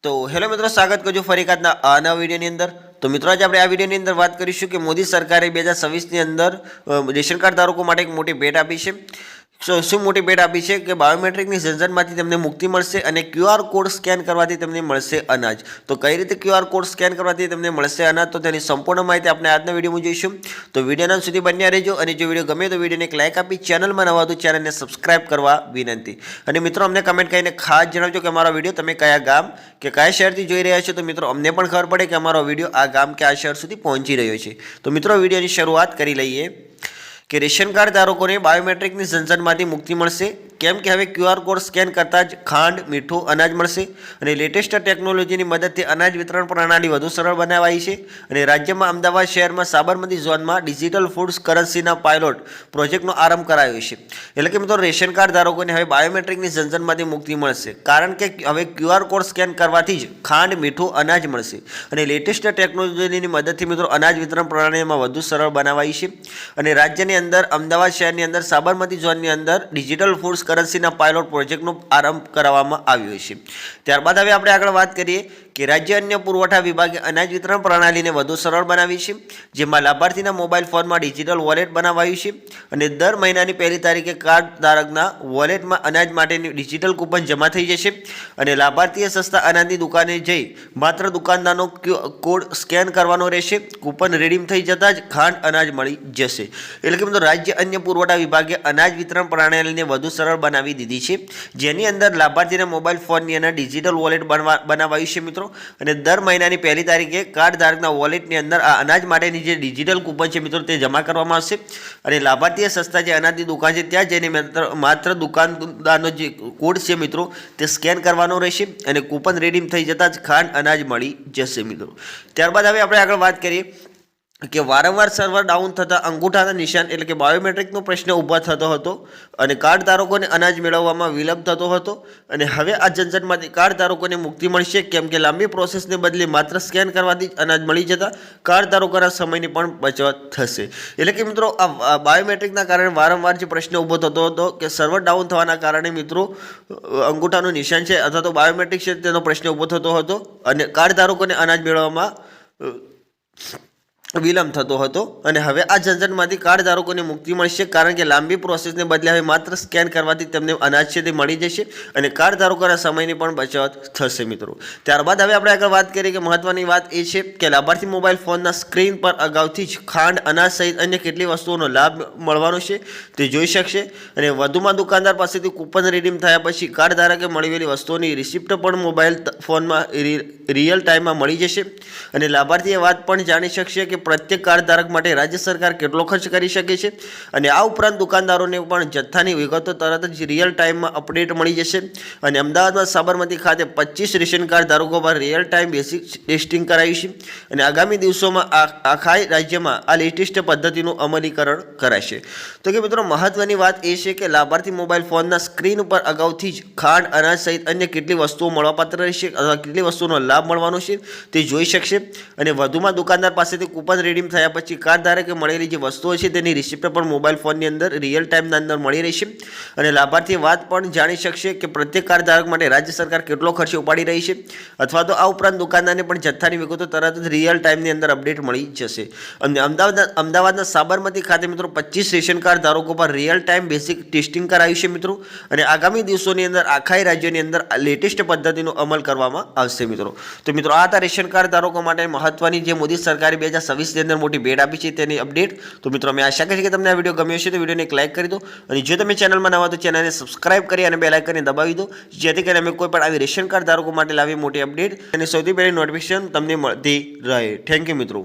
तो हेलो मित्रों, स्वागत करूँ फरी एक આજના આ નવા વિડીયોની અંદર। તો મિત્રો આજે આપણે આ વિડીયોની અંદર વાત કરીશું કે મોદી સરકારે 2026ની અંદર રેશન કાર્ડ ધારકો માટે એક મોટી ભેટ આપી છે। શું મોટી ભેટ આપી છે કે બાયોમેટ્રિકની ઝંઝટમાંથી તેમને મુક્તિ મળશે અને ક્યુઆર કોડ સ્કેન કરવાથી તેમને મળશે અનાજ। તો કઈ રીતે ક્યુઆર કોડ સ્કેન કરવાથી તેમને મળશે અનાજ, તો તેની સંપૂર્ણ માહિતી આપણે આજના વિડીયોમાં જોઈશું। તો વિડીયોના અંત સુધી બન્યા રહેજો અને જો વિડીયો ગમે તો વિડીયોને એક લાઇક આપી ચેનલમાં નવા તો ચેનલને સબસ્ક્રાઇબ કરવા વિનંતી। અને મિત્રો અમને કમેન્ટ કરીને ખાસ જણાવજો કે અમારો વિડીયો તમે કયા ગામ કે કયા શહેરથી જોઈ રહ્યા છો, તો મિત્રો અમને પણ ખબર પડે કે અમારો વિડીયો આ ગામ કે આ શહેર સુધી પહોંચી રહ્યો છે। તો મિત્રો વિડીયોની શરૂઆત કરી લઈએ કે રેશન કાર્ડ ધારકોને બાયોમેટ્રિકની ઝંઝટમાંથી મુક્તિ મળશે, કેમ કે હવે ક્યુઆર કોડ સ્કેન કરતાં જ ખાંડ, મીઠું, અનાજ મળશે અને લેટેસ્ટ ટેકનોલોજીની મદદથી અનાજ વિતરણ પ્રણાલી વધુ સરળ બનાવાઈ છે। અને રાજ્યમાં અમદાવાદ શહેરમાં સાબરમતી ઝોનમાં ડિજિટલ ફૂડ કરન્સીના પાયલોટ પ્રોજેક્ટનો આરંભ કરાયો છે। એટલે કે મિત્રો રેશન કાર્ડ ધારકોને હવે બાયોમેટ્રિકની ઝંઝટમાંથી મુક્તિ મળશે, કારણ કે હવે ક્યુઆર કોડ સ્કેન કરવાથી જ ખાંડ, મીઠું, અનાજ મળશે અને લેટેસ્ટ ટેકનોલોજીની મદદથી મિત્રો અનાજ વિતરણ પ્રણાલીમાં વધુ સરળ બનાવાઈ છે। અને રાજ્યની અંદર અમદાવાદ શહેરની અંદર સાબરમતી ઝોનની અંદર ડિજિટલ ફૂડ કરન્સીના પાયલોટ પ્રોજેક્ટનો આરંભ કરવામાં આવ્યો છે। ત્યારબાદ હવે આપણે આગળ વાત કરીએ કે રાજ્ય અન્ય પુરવઠા વિભાગે અનાજ વિતરણ પ્રણાલીને વધુ સરળ બનાવી છે, જેમાં લાભાર્થીના મોબાઈલ ફોનમાં ડિજિટલ વોલેટ બનાવાયું છે અને દર મહિનાની પહેલી તારીખે કાર્ડ ધારકના વોલેટમાં અનાજ માટેની ડિજિટલ કૂપન જમા થઈ જશે અને લાભાર્થીએ સસ્તા અનાજની દુકાને જઈ માત્ર દુકાનદારનો કોડ સ્કેન કરવાનો રહેશે। કૂપન રીડીમ થઈ જતાં જ ખાંડ, અનાજ મળી જશે। એટલે કે મિત્રો રાજ્ય અન્ય પુરવઠા વિભાગે અનાજ વિતરણ પ્રણાલીને વધુ સરળ બનાવી દીધી છે, જેની અંદર લાભાર્થીના મોબાઈલ ફોનની અંદર ડિજિટલ વોલેટ બનાવાયું છે મિત્રો। અને દર મહિનાની પહેલી તારીખે કાર્ડ ધારકના વોલેટની અંદર આ અનાજ માટેની જે ડિજિટલ કૂપન છે મિત્રો તે જમા કરવામાં આવશે અને લાભાર્થીએ સસ્તા જે અનાજની દુકાન છે ત્યાં જઈને માત્ર દુકાનદારનો જે કોડ છે મિત્રો તે સ્કેન કરવાનો રહેશે અને કૂપન રીડીમ થઈ જતાં જ ખાંડ, અનાજ મળી જશે મિત્રો। ત્યારબાદ હવે આપણે આગળ વાત કરીએ કે વારંવાર સર્વર ડાઉન થતાં અંગૂઠાના નિશાન એટલે કે બાયોમેટ્રિકનો પ્રશ્ન ઊભો થતો હતો અને કાર્ડ ધારકોને અનાજ મેળવવામાં વિલંબ થતો હતો અને હવે આ ઝંઝટમાંથી કાર્ડ ધારકોને મુક્તિ મળશે, કેમ કે લાંબી પ્રોસેસને બદલે માત્ર સ્કેન કરવાથી જ અનાજ મળી જતાં કાર્ડ ધારકોના સમયની પણ બચત થશે। એટલે કે મિત્રો આ બાયોમેટ્રિકના કારણે વારંવાર જે પ્રશ્ન ઊભો થતો હતો કે સર્વર ડાઉન થવાના કારણે મિત્રો અંગૂઠાનું નિશાન છે અથવા તો બાયોમેટ્રિક છે તેનો પ્રશ્ન ઊભો થતો હતો અને કાર્ડ ધારકોને અનાજ મેળવવામાં વિલંબ થતો હતો અને હવે આ ઝંઝટમાંથી કાર્ડ ધારકોને મુક્તિ મળશે, કારણ કે લાંબી પ્રોસેસને બદલે હવે માત્ર સ્કેન કરવાથી તેમને અનાજ છે તે મળી જશે અને કાર્ડ ધારકોના સમયની પણ બચત થશે મિત્રો। ત્યારબાદ હવે આપણે આગળ વાત કરીએ કે મહત્વની વાત એ છે કે લાભાર્થી મોબાઈલ ફોનના સ્ક્રીન પર અગાઉથી જ ખાંડ, અનાજ સહિત અન્ય કેટલી વસ્તુઓનો લાભ મળવાનો છે તે જોઈ શકશે અને વધુમાં દુકાનદાર પાસેથી કૂપન રીડીમ થયા પછી કાર્ડ ધારકે મળેલી વસ્તુઓની રિસિપ્ટ પણ મોબાઈલ ફોનમાં રિયલ ટાઈમમાં મળી જશે અને લાભાર્થી એ વાત પણ જાણી શકશે કે પ્રત્યેક કાર્ડ ધારક માટે રાજ્ય સરકાર કેટલો ખર્ચ કરી શકે છે અને આ ઉપરાંત દુકાનદારોને પણ જથ્થાની વિગતો તરત જ રિયલ ટાઈમમાં અપડેટ મળી જશે। અને અમદાવાદમાં સાબરમતી ખાતે 25 રેશન કાર્ડ ધારકો પર રિયલ ટાઈમ બેસિક ટેસ્ટિંગ કરાયું છે અને આગામી દિવસોમાં આખા રાજ્યમાં આ લેટેસ્ટ પદ્ધતિનું અમલીકરણ કરાશે। તો કે મિત્રો મહત્વની વાત એ છે કે લાભાર્થી મોબાઈલ ફોનના સ્ક્રીન ઉપર અગાઉથી જ ખાંડ, અનાજ સહિત અન્ય કેટલી વસ્તુઓ મળવાપાત્ર રહેશે અથવા કેટલી વસ્તુઓનો લાભ મળવાનો છે તે જોઈ શકશે અને વધુમાં દુકાનદાર પાસેથી કૂપન રીડીમ થયા પછી કાર્ડ ધારકે મળેલી જે વસ્તુઓ છે તેની રિસિપ્ટ પણ મોબાઈલ ફોનની અંદર રિયલ ટાઈમના અંદર મળી રહેશે અને લાભાર્થી વાત પણ જાણી શકશે કે પ્રત્યેક કાર્ડ ધારક માટે રાજ્ય સરકાર કેટલો ખર્ચ ઉપાડી રહી છે અથવા તો આ ઉપરાંત દુકાનદારને પણ જથ્થાની વિગતો તરત જ રિયલ ટાઈમની અંદર અપડેટ મળી જશે। અને અમદાવાદના સાબરમતી ખાતે મિત્રો 25 રેશન કાર્ડ ધારકો પર રિયલ ટાઈમ બેસિક ટેસ્ટિંગ કરાયું છે મિત્રો અને આગામી દિવસોની અંદર આખા રાજ્યની અંદર લેટેસ્ટ પદ્ધતિનો અમલ કરવામાં આવશે મિત્રો। તો મિત્રો આ હતા રેશન કાર્ડ ધારકો માટે મહત્વની જે મોદી સરકારે 2026 ની અંદર મોટી ભેટ આપી છે તેની અપડેટ। તો મિત્રો અમે આશા કરીએ કે તમને આ વિડીયો ગમ્યો હશે તો વિડીયોને એક લાઇક કરી દો અને જો તમે ચેનલમાં નવા તો ચેનલને સબસ્ક્રાઇબ કરી અને બેલ આઇકનને દબાવી દો, જેથી કરીને અમે કોઈ પણ આવી રેશન કાર્ડ ધારકો માટે લાવી મોટી અપડેટ અને સૌથી પહેલી નોટિફિકેશન તમને મળતી રહે। થેન્ક યુ મિત્રો।